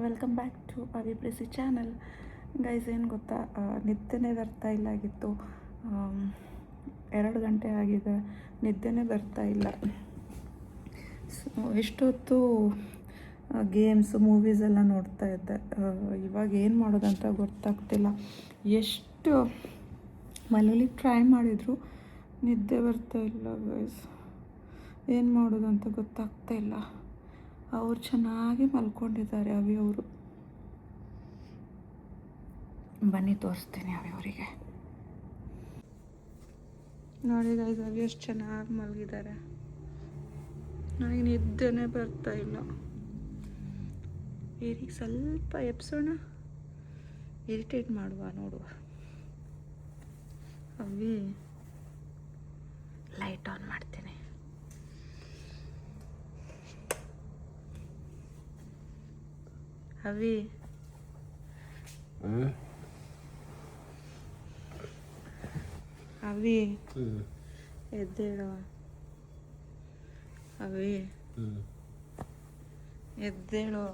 Welcome back to ಅವಿಪ್ರೆಸಿ channel. Guys, ಏನು ಗೊತ್ತಾ, ನಿದ್ದೆನೇ ಬರ್ತಾ ಇಲ್ಲ ಆಗಿತ್ತು. 2 ಗಂಟೆ ಆಗಿದೆ, ನಿದ್ದೆನೇ ಬರ್ತಾ ಇಲ್ಲ. ಎಷ್ಟೊತ್ತು ಗೇಮ್ಸ್ ಮೂವೀಸ್ ಎಲ್ಲ ನೋಡ್ತಾ ಇದ್ದೆ. ಇವಾಗ ಏನು ಮಾಡೋದಂತ ಗೊತ್ತಾಗ್ತಿಲ್ಲ. ಎಷ್ಟು ಮನೇಲಿ ಟ್ರೈ ಮಾಡಿದ್ರು ನಿದ್ದೆ ಬರ್ತಾ ಇಲ್ಲ ಗೈಸ್. ಏನು ಮಾಡೋದಂತ ಗೊತ್ತಾಗ್ತಾ ಇಲ್ಲ. ಅವ್ರು ಚೆನ್ನಾಗಿ ಮಲ್ಕೊಂಡಿದ್ದಾರೆ, ಅವಿಯವರು. ಬನ್ನಿ ತೋರಿಸ್ತೀನಿ ಅವಿಯವರಿಗೆ. ನೋಡಿ ಗೈಸ್, ಅವಿ ಎಷ್ಟು ಚೆನ್ನಾಗಿ ಮಲಗಿದ್ದಾರೆ. ನನಗೆ ನಿದ್ದೆನೇ ಬರ್ತಾ ಇಲ್ಲ. ಈಗ ಸ್ವಲ್ಪ ಎಪ್ಸೋಣ, ಇರಿಟೇಟ್ ಮಾಡುವ, ನೋಡುವ. ಅವಿ, ಲೈಟ್ ಆನ್ ಮಾಡ್ತೀನಿ. ಅವಿ, ಅವಿ ಎದ್ದೇಳು. ಅವಿ ಎದ್ದೇಳು.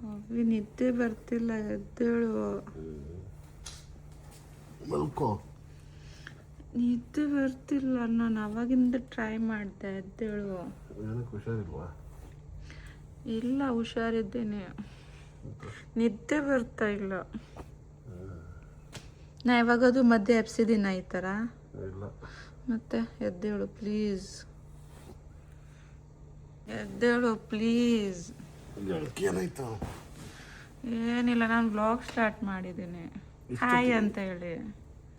ಅವಿ ನಿದ್ದೆ ಬರ್ತಿಲ್ಲ, ಎದ್ದೇಳು. ಮಲ್ಕೋ. ನಿದ್ದೆ ಬರ್ತಿಲ್ಲ, ನಾನು ಅವಾಗಿಂದ ಟ್ರೈ ಮಾಡಿದೆ. ಎದ್ದೇಳು. ಹುಷಾರಿಲ್ವಾ? ಇಲ್ಲ, ಹುಷಾರಿದ್ದೇನೆ. ನಿದ್ದೆ ಬರ್ತಾ ಇಲ್ಲ. ನಾ ಯಾವಾಗದು ಮಧ್ಯೆ ಎಪ್ಸಿದ್ದೀನ ಈ ಥರ? ಮತ್ತೆ ಎದ್ದೇಳು ಪ್ಲೀಸ್, ಎದ್ದೇಳು ಪ್ಲೀಸ್. ಏನಾಯ್ತು? ಏನಿಲ್ಲ, ನಾನು ವ್ಲಾಗ್ ಸ್ಟಾರ್ಟ್ ಮಾಡಿದ್ದೀನಿ. ಹಾಯ್ ಅಂತ ಹೇಳಿ.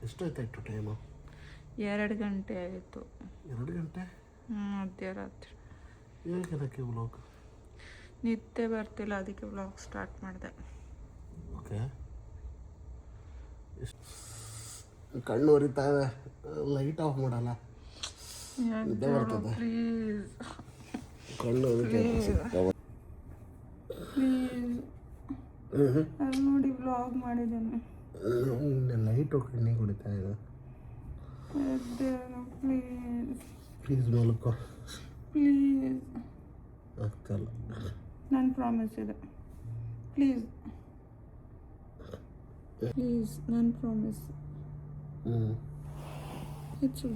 ಎಷ್ಟಾಯ್ತಾಯ್ತು ಟೈಮು? 2 ಗಂಟೆ ಆಯಿತು. 2 ಗಂಟೆ? ಮಧ್ಯರಾತ್ರಿ. ಏನಕ್ಕೆ ವ್ಲಾಗ್? ನಿದ್ದೆ ಬರ್ತಿಲ್ಲ, ಅದಕ್ಕೆ ವ್ಲಾಗ್ ಸ್ಟಾರ್ಟ್ ಮಾಡಿದೆ. ಓಕೆ. ಕಣ್ಣು ಉರಿತಾ ಇದೆ, ಲೈಟ್ ಆಫ್ ಮಾಡಲ್ಲ. ನಿದ್ದೆ ಬರ್ತದೆ. ಪ್ಲೀಸ್ ಕಣ್ಣು ಪ್ಲೀಸ್. ಅಲ್ಲಿ ನೋಡಿ ವ್ಲಾಗ್ ಮಾಡಿದ್ದೇನೆ. ಲೈಟ್ ಕಣ್ಣಿಗೆ ಹೊಡಿತಾ ಇದೆ. ಪ್ಲೀಸ್ ಪ್ಲೀಸ್ ಮಲ್ಕೋ. ಪ್ಲೀಸ್. ಆಗ್ತಲ್ಲ. ನನ್ನ ಪ್ರಾಮಿಸ್ ಇದೆ. ಪ್ಲೀಸ್ ಪ್ಲೀಸ್, ನನ್ನ ಪ್ರಾಮಿಸ್. ಹೆಚ್ಚು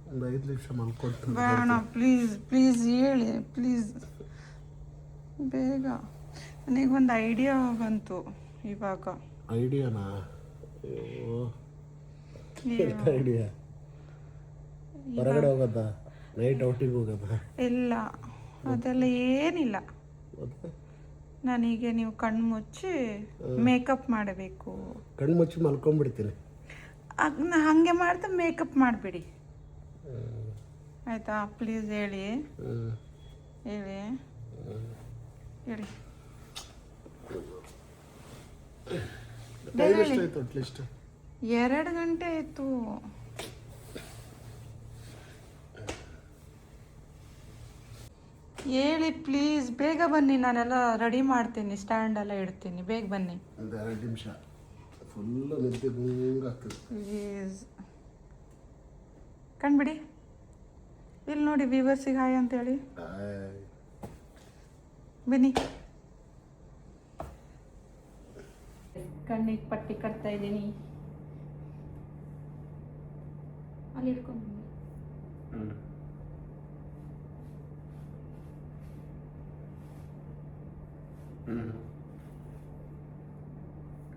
ಒಂದು 5 ನಿಮಿಷ ಮಲ್ಕೊಳ್ತೀನಿ. ಬೇಡ, ಪ್ಲೀಸ್ ಪ್ಲೀಸ್ ಹೇಳಿ, ಪ್ಲೀಸ್ ಬೇಗ. ನನಗೊಂದು ಐಡಿಯಾ ಬಂತು ಇವಾಗ. ಐಡಿಯಾನಾ? ಐಡಿಯಾ? ಹೊರಗಡೆ ಹೋಗೋದಾ? Night outing ಹೋಗೋದಾ? ಇಲ್ಲ, ಅದೆಲ್ಲ ಏನಿಲ್ಲ. ನನಗೆ ನೀವು ಕಣ್ಣು ಮುಚ್ಚಿ ಮೇಕಪ್ ಮಾಡಬೇಕು. ಕಣ್ಣು ಮುಚ್ಚಿ ಮಲ್ಕೊಂಡ್ಬಿಡ್ತೀನಿ. ಹಾಗೆ ಮಾಡಿದ್ರೆ ಮೇಕಪ್ ಮಾಡಬೇಡಿ, ಆಯಿತಾ? ಪ್ಲೀಸ್ ಹೇಳಿ ಹೇಳಿ ಹೇಳಿ. ಟೈಮ್ ಎಷ್ಟಾಯ್ತು? ಅಟ್ಲೀಸ್ಟ್ 2 ಗಂಟೆ ಆಯಿತು. ಹೇಳಿ ಪ್ಲೀಸ್, ಬೇಗ ಬನ್ನಿ. ನಾನೆಲ್ಲ ರೆಡಿ ಮಾಡ್ತೀನಿ, ಸ್ಟ್ಯಾಂಡೆಲ್ಲ ಇಡ್ತೀನಿ. ಬೇಗ ಬನ್ನಿ. ಒಂದು 2 ನಿಮಿಷ. ಫುಲ್ಲು ನಿದ್ದೆ ಆಗ್ತದೆ. ಪ್ಲೀಸ್ ಕಣ್ಬಿಡಿ. ಇಲ್ಲಿ ನೋಡಿ, ವ್ಯೂವರ್ಸಿಗೆ ಹಾಯ್ ಅಂತೇಳಿ. ಬನ್ನಿ. ಕಣ್ಣಿಗೆ ಪಟ್ಟಿ ಕಟ್ತಾ ಇದ್ದೀನಿ. ಅಲ್ಲಿ ಇಟ್ಕೊಂಡು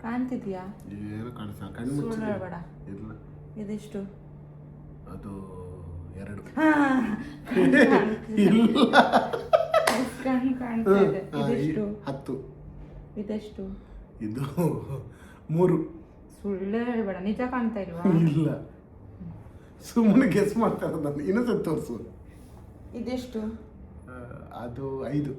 ಕಾಣ್ತಿದ್ಯಾ? ಏನು ಕಾಣಿಸ್ತಾ? ಕಣ್ಣು ಮುಚ್ಚಿ ಹೇಳ್ಬೇಡ. ಇಲ್ಲ. ಇದೆಷ್ಟು? ಅದು 2. ಕಣ್ಣು ಕಾಣ್ತಾ ಇದೆ. ಇದೆಷ್ಟು? 10. ಇದೆಷ್ಟು? ಇದು 3. ಸುಳ್ಳು ಹೇಳ್ಬೇಡ, ನಿಜ ಕಾಣ್ತಾ ಇಲ್ವಾ? ಇಲ್ಲ, ಸುಮ್ಮನೆ ಗೆಸ್ ಮಾಡ್ತಾ ಇರೋದು ನಾನು. ಇನ್ನೊಂದ್ಸತಿ ತೋರಿಸು. ಇದೆಷ್ಟು? ಅದು 5.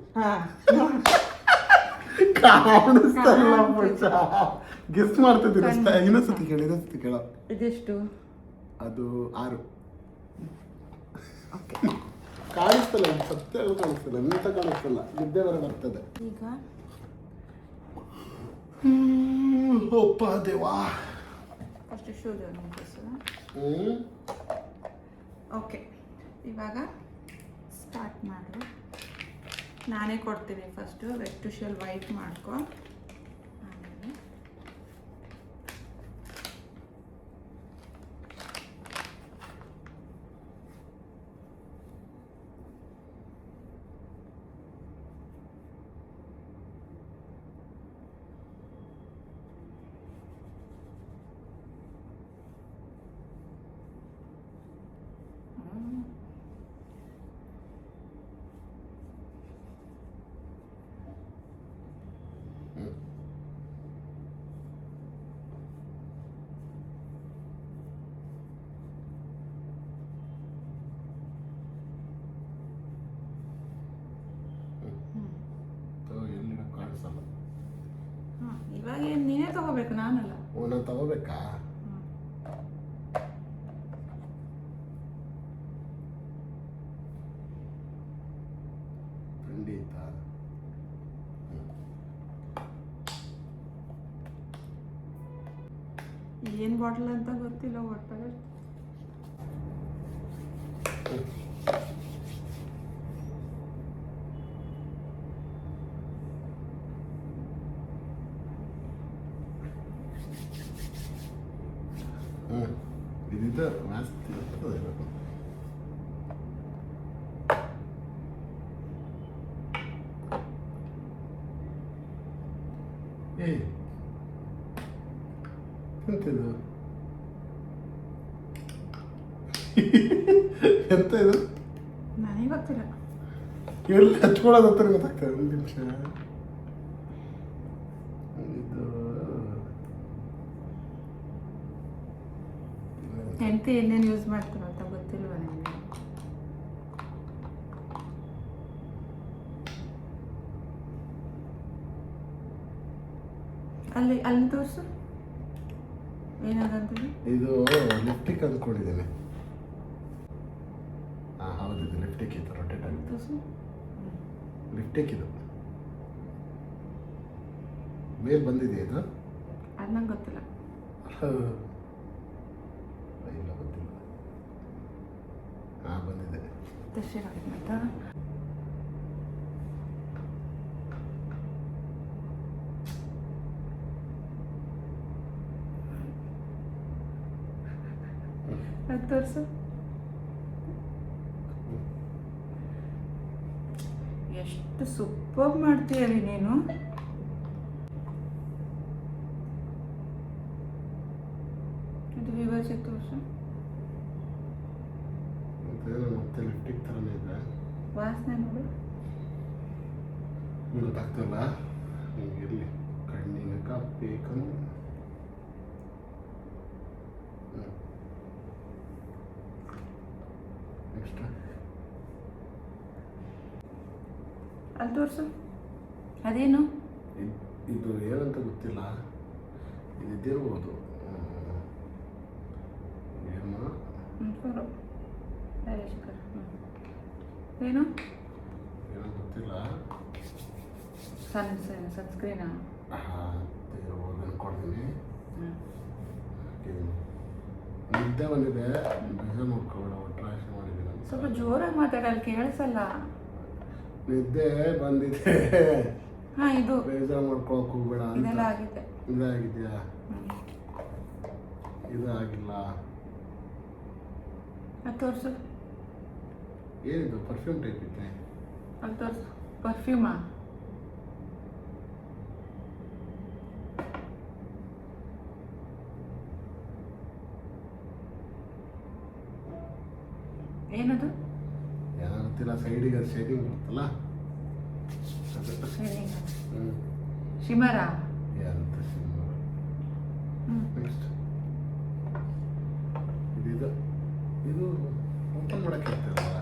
ಗೆಸ್ ಮಾಡ್ತಿದ್ದೀನಿ. ಇನ್ನೊಂದ್ಸತಿ ಕೇಳಿ, ಇನ್ನೊಂದ್ಸತಿ ಕೇಳ. ಇದೆಷ್ಟು? ಅದು 6. ಕಾಣಿಸ್ತಲ್ಲ, ಸತ್ಯ ಕಾಣಿಸ್ತಲ್ಲ, ನಿಂತ ಕಾಣಿಸ್ತಲ್ಲ, ನಿದ್ದೆ ಬರ ಬರ್ತದೆ. ಈಗ ಒಪ್ಪ ದೇವಾ. ಫಸ್ಟ್ ಶೂಸ್ ಓಕೆ, ಇವಾಗ ಸ್ಟಾರ್ಟ್ ಮಾಡು. ನಾನೇ ಕೊಡ್ತೀನಿ. ಫಸ್ಟು ವೆಟ್ ಟು ಶೆಲ್ ವೈಟ್ ಮಾಡ್ಕೊ. ಆಮೇಲೆ ಎಲ್ಲಿ ಕಾಣಿಸಲ್ಲ. ಹಾಂ, ಇವಾಗ ಏನು ನೀನೇ ತಗೋಬೇಕು, ನಾನಲ್ಲ. ನಾನು ತಗೋಬೇಕಾ? ಖಂಡಿತ. ಏನು ಬಾಟಲ್ ಅಂತ ಗೊತ್ತಿಲ್ಲ ಒಟ್ಟಾಗ. ಇದಿದ್ದ ಜಾಸ್ತಿ ಇರ್ತದೆ. ಎಂತಿದು? ಎಂತ ಇದು? ನನಗೆ ಗೊತ್ತಿಲ್ಲ. ಎಲ್ಲಿ ಹಚ್ಕೊಳ್ಳೋದು ಅಂತ ಗೊತ್ತಾಗ್ತದೆ. ಒಂದು ನಿಮಿಷ. ಇದು ಎಂತ ಏನೇನು ಯೂಸ್ ಮಾಡ್ತಾರೋ ಅಂತ ಗೊತ್ತಿಲ್ವ ನನಗೆ. ಅಲ್ಲಿ ಅಲ್ಲಿ ತೋರಿಸು, ಏನಾದಂತದ್ದು. ಇದು ಲಿಫ್ಟಿಕ್ ಅಂದ್ಕೊಂಡಿದ್ದೇನೆ. ಹಾಂ ಹೌದು, ಇದು ಲಿಫ್ಟಿಕ್. ಇದು ರೊಟೇಟ್ ಆಗುತ್ತೆ. ತೋರಿಸು. ಲಿಫ್ಟಿಕ್ ಇದು ಮೇಲೆ ಬಂದಿದೆ. ಇದು ಅದು ನಂಗೆ ಗೊತ್ತಿಲ್ಲ. ಇಲ್ಲ, ಗೊತ್ತಿಲ್ಲ. ಹಾಂ, ಬಂದಿದೆ. ತರ್ಸಿರಾಗಿದೆ ಮತ್ತೆ. ಅದು ತೋರಿಸು. ಎಷ್ಟು ಸೂಪರ್ ಮಾಡ್ತೀಯರಿ ನೀನು. ಇದು ವಿವರ್ಸಿಗೆ ತೋರಿಸು. ಮತ್ತೆ ಲಿಫ್ಟಿಕ್ ಥರನೇ ಇದೆ. ವಾಸನೆ ನೋಡು. ಗೊತ್ತಾಗ್ತಲ್ಲ. ಇರಲಿ, ಕಣ್ಣಿನ ಕಾಪಬೇಕಂದ್ರೆ. ನೆಕ್ಸ್ಟ್ ಅಲ್ಲಿ ತೋರಿಸು. ಅದೇನು ಇದು ಏನಂತ ಗೊತ್ತಿಲ್ಲ. ಇದಿರ್ಬೋದು. ಏನು ಏನೋ ಗೊತ್ತಿಲ್ಲ. ಸನ್ಸ್ಕ್ರೀನಾ? ಹಾಂ, ಅನ್ಕೊಡ್ತೀನಿ. ನಿದ್ದೆ ಬಂದಿದೆ. ಬೇಜ ನೋಡ್ಕೊಬೇಡ. ಒಟ್ರಾಶಿ ಮಾಡಿದ್ದೀನಿ. ಸ್ವಲ್ಪ ಜೋರಾಗಿ ಮಾತಾಡಲ್ಲ, ಕೇಳಿಸಲ್ಲ. ನಿದ್ದೆ ಬಂದಿದೆ. ಹಾಂ, ಇದು ಬೇಜಾರು ಮಾಡ್ಕೊಳಕ್ ಹೋಗ್ಬೇಡ ಅಂತ. ಇದೆಲ್ಲ ಆಗಿದೆ. ಇದಾಗಿದೆಯಾ? ಇದು ಆಗಿಲ್ಲ. ಅದು ತೋರಿಸು. ಏನಿದು? ಪರ್ಫ್ಯೂಮ್ ಟೈಪ್ ಇದೆ. ಅದು ತೋರಿಸು. ಪರ್ಫ್ಯೂಮಾ? ಏನದು? ಏನೋ ಗೊತ್ತಿಲ್ಲ. ಸೈಡಿಗೆ ಅದು ಶೇಡಿಂಗ್ ಬರುತ್ತಲ್ಲ. ಶಿಮರಾ? ಏನಂತ ಶಿಮರ. ನೆಕ್ಸ್ಟ್ ಇದು ಇದು ಓಪನ್ ಮಾಡೋಕ್ಕೆ ಇರ್ತದಲ್ಲ.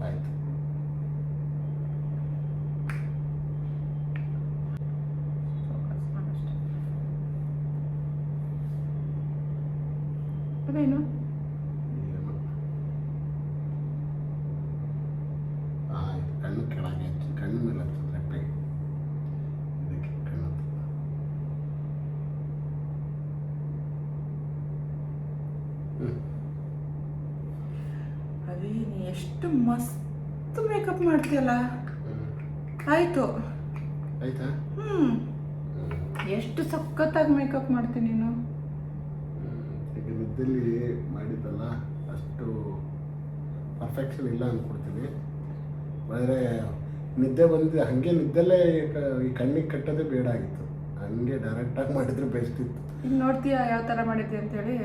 ಆಯ್ತು. ಅದೇನು? ಕಣ್ಣು ಕೆಳಗೆ ಹಚ್ಚಿ, ಕಣ್ಣು ಮೇಲೆ ಹಚ್ಚೋದು ಲೆಫ್ಟಾಗಿ. ಇದಕ್ಕೆ ಕಣ್ಣು ಅವಿ, ನೀ ಎಷ್ಟು ಮಸ್ತ್ ಮೇಕಪ್ ಮಾಡ್ತೀಯಲ್ಲ. ಆಯಿತು. ಆಯ್ತಾ? ಎಷ್ಟು ಸಖತ್ತಾಗಿ ಮೇಕಪ್ ಮಾಡ್ತೀನಿ ನೀನು. ಈಗ ನಿದ್ದೆಲ್ಲಿ ಮಾಡಿದ್ದಲ್ಲ ಅಷ್ಟು ಪರ್ಫೆಕ್ಷನ್ ಇಲ್ಲ ಅಂದ್ಕೊಡ್ತೀನಿ. ಆದರೆ ನಿದ್ದೆ ಬಂದಿದೆ, ಹಾಗೆ ನಿದ್ದೆಲ್ಲೇ ಈ ಕಣ್ಣಿಗೆ ಕಟ್ಟೋದೇ ಬೇಡ ಆಗಿತ್ತು. ಹಂಗೆ ಡೈರೆಕ್ಟಾಗಿ ಮಾಡಿದ್ರೆ ಬೆಸ್ಟ್ ಇತ್ತು. ಈಗ ನೋಡ್ತೀಯಾ ಯಾವ ಥರ ಮಾಡಿದ್ದೆ ಅಂತೇಳಿ?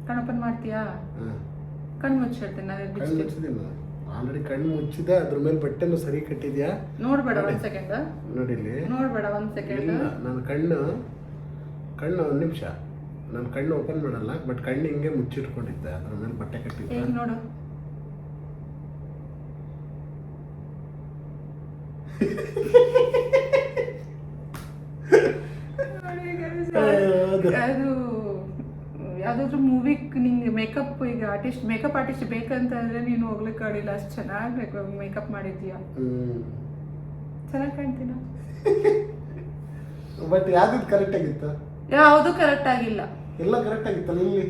ಕಣ್ಣಪ್ಪನ್ ಮಾಡ್ತೀಯಾ? ಕಣ್ಣು ಮುಚ್ಚಿರ್ತೀನಿ ನಾನು. ಕಣ್ಣು ಮುಚ್ಚಿದ್ದೀನಿ ಆಲ್ರೆಡಿ. ಕಣ್ಣು ಮುಚ್ಚಿದೆ, ಅದ್ರ ಮೇಲೆ ಬಟ್ಟೆನೂ ಸರಿ ಕಟ್ಟಿದ್ಯಾ? ನೋಡ್ಬೇಡ ಒಂದು ಸೆಕೆಂಡ್. ನೋಡಿಲ್ಲಿ ನೋಡ್ಬೇಡ ಒಂದು ಸೆಕೆಂಡ್. ನಾನು ಕಣ್ಣು ಒಂದು ನಿಮಿಷ, ನಾನು ಕಣ್ಣು ಓಪನ್ ಮಾಡಲ್ಲ, ಬಟ್ ಕಣ್ಣು ಹಿಂಗೆ ಮುಚ್ಚಿಟ್ಕೊಂಡಿದ್ದೆ, ಅದ್ರ ಮೇಲೆ ಬಟ್ಟೆ ಕಟ್ಟಿದ್ದೆ. ಈಗ ನೋಡು. ಅದು ಯಾವುದಾದ್ರೂ ಮೂವಿಗೆ ನಿಂಗೆ ಮೇಕಪ್, ಈಗ ಮೇಕಪ್ ಆರ್ಟಿಸ್ಟ್ ಬೇಕಂತಂದ್ರೆ ನೀನು ಹೋಗ್ಲಿಕ್ಕೆ ಆಡಿಲ್ಲ, ಅಷ್ಟು ಚೆನ್ನಾಗಿ ಮೇಕಪ್ ಮಾಡಿದ್ದೀಯಾ. ಚೆನ್ನಾಗಿ ಕಾಣ್ತೀನ. ಬಟ್ ಯಾವ್ದು ಕರೆಕ್ಟ್ ಆಗಿತ್ತು? ಯಾವುದು ಕರೆಕ್ಟ್ ಆಗಿಲ್ಲ. ಎಲ್ಲ ಕರೆಕ್ಟ್ ಆಗಿತ್ತಲ್ಲ ಇಲ್ಲಿ.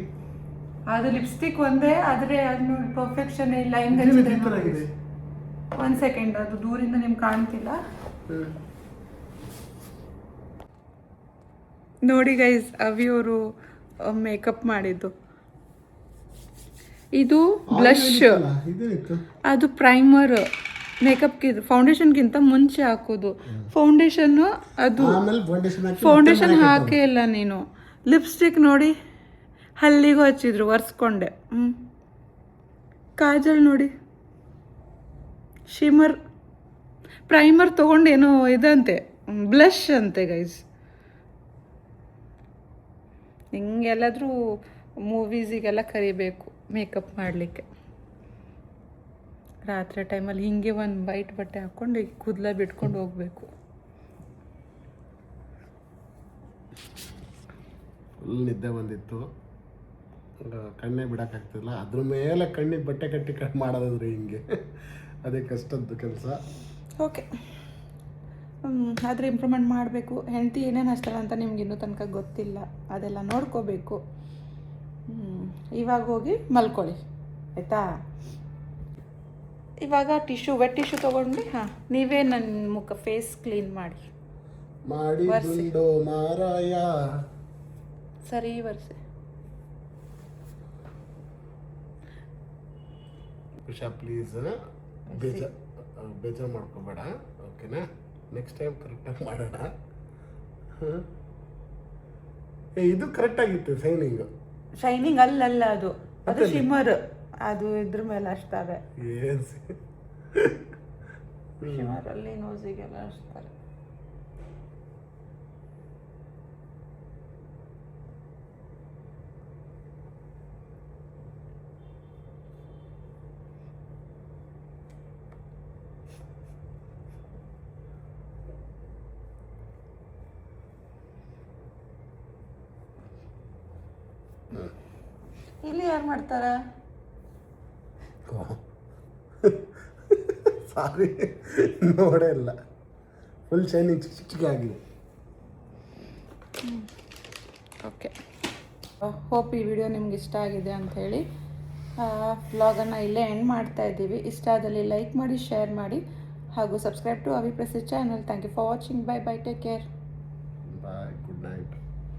ಅದು ಲಿಪ್ಸ್ಟಿಕ್ ಒಂದೇ, ಆದ್ರೆ ಅದು ನೋಡಿ ಪರ್ಫೆಕ್ಷನ್ ಇಲ್ಲ. ಒಂದ್ ಸೆಕೆಂಡ್, ಅದು ದೂರಿಂದ ನಿಮ್ಗೆ ಕಾಣ್ತಿಲ್ಲ. ನೋಡಿ ಗೈಸ್, ಅವಿಯವರು ಮೇಕಪ್ ಮಾಡಿದ್ದು. ಇದು ಬ್ಲಷ್, ಅದು ಪ್ರೈಮರ್. ಮೇಕಪ್ಗೆ ಫೌಂಡೇಶನ್ಗಿಂತ ಮುಂಚೆ ಹಾಕೋದು. ಫೌಂಡೇಶನ್ ಅದು ಫೌಂಡೇಶನ್ ಹಾಕೇ ಇಲ್ಲ ನೀನು. ಲಿಪ್ಸ್ಟಿಕ್ ನೋಡಿ ಹಲ್ಲಿಗೂ ಹಚ್ಚಿದ್ರು, ಒರೆಸ್ಕೊಂಡೆ. ಕಾಜಲ್ ನೋಡಿ, ಶಿಮರ್. ಪ್ರೈಮರ್ ತೊಗೊಂಡೇನೋ ಇದಂತೆ, ಬ್ಲಷ್ ಅಂತೆ ಗೈಸ್. ಹಿಂಗೆಲ್ಲಾದರೂ ಮೂವೀಸಿಗೆಲ್ಲ ಕರಿಬೇಕು ಮೇಕಪ್ ಮಾಡಲಿಕ್ಕೆ. ರಾತ್ರಿ ಟೈಮಲ್ಲಿ ಹಿಂಗೆ ಒಂದು ವೈಟ್ ಬಟ್ಟೆ ಹಾಕ್ಕೊಂಡು ಕೂದಲ ಬಿಟ್ಕೊಂಡು ಹೋಗಬೇಕು. ಫುಲ್ ನಿದ್ದೆ ಬಂದಿತ್ತು, ಕಣ್ಣೇ ಬಿಡೋಕ್ಕಾಗ್ತಿಲ್ಲ. ಅದ್ರ ಮೇಲೆ ಕಣ್ಣಿಗೆ ಬಟ್ಟೆ ಕಟ್ಟಿ ಕಟ್ ಮಾಡೋದಂದ್ರೆ ಹಿಂಗೆ ಅದೇ ಕಷ್ಟದ್ದು ಕೆಲಸ. ಓಕೆ, ಆದರೆ ಇಂಪ್ರೂವ್ಮೆಂಟ್ ಮಾಡಬೇಕು. ಹೆಂಡತಿ ಏನೇನು ಹಚ್ತಾಳೆ ಅಂತ ನಿಮ್ಗೆ ಇನ್ನೂ ತನಕ ಗೊತ್ತಿಲ್ಲ, ಅದೆಲ್ಲ ನೋಡ್ಕೋಬೇಕು. ಇವಾಗ ಹೋಗಿ ಮಲ್ಕೊಳ್ಳಿ ಆಯಿತಾ? ಇವಾಗ ವೆಟ್ ಟಿಶ್ಯೂ ತೊಗೊಂಡು ನೀವೇ ನನ್ನ ಮುಖ ಫೇಸ್ ಕ್ಲೀನ್ ಮಾಡಿ ಮಾರಾಯ. ಸರಿ ಒರೆಸಿ. ಉಷಾ ಪ್ಲೀಸ್ ಬೇಜಾರು ಮಾಡ್ಕೋಬೇಡ, ಓಕೆನಾ? ನೆಕ್ಸ್ಟ್ ಟೈಮ್ ಕರೆಕ್ಟಾಗಿ ಮಾಡೋಣ. ಇದು ಕರೆಕ್ಟಾಗಿತ್ತು. ಶೈನಿಂಗ್ ಅಲ್ಲ, ಅದು ಶಿಮರ್. ಅದು ಇದ್ರ ಮೇಲೆ ಹಚ್ತಾರೆ. ಶಿಮರಲ್ಲಿ ನೋಸಿಗೆಲ್ಲ ಹಚ್ತಾರೆ. ಇಲ್ಲಿ ಯಾರು ಮಾಡ್ತಾರ? ಸಾರಿ, ನೋಡೇ ಇಲ್ಲ. ಫುಲ್ ಶೈನಿಂಗ್ ಚಿಕ್ಕ ಆಗಿದೆ. ಓಕೆ, ಹೋಪ್ ಈ ವಿಡಿಯೋ ನಿಮ್ಗೆ ಇಷ್ಟ ಆಗಿದೆ ಅಂಥೇಳಿ ವ್ಲಾಗನ್ನು ಇಲ್ಲೇ ಎಂಡ್ ಮಾಡ್ತಾ ಇದ್ದೀವಿ. ಇಷ್ಟ ಆದಲ್ಲಿ ಲೈಕ್ ಮಾಡಿ, ಶೇರ್ ಮಾಡಿ, ಹಾಗೂ ಸಬ್ಸ್ಕ್ರೈಬ್ ಟು ಅವಿ ಪ್ರೆಸೆಸ್ channel. Thank you for watching. Bye bye, take care. Bye.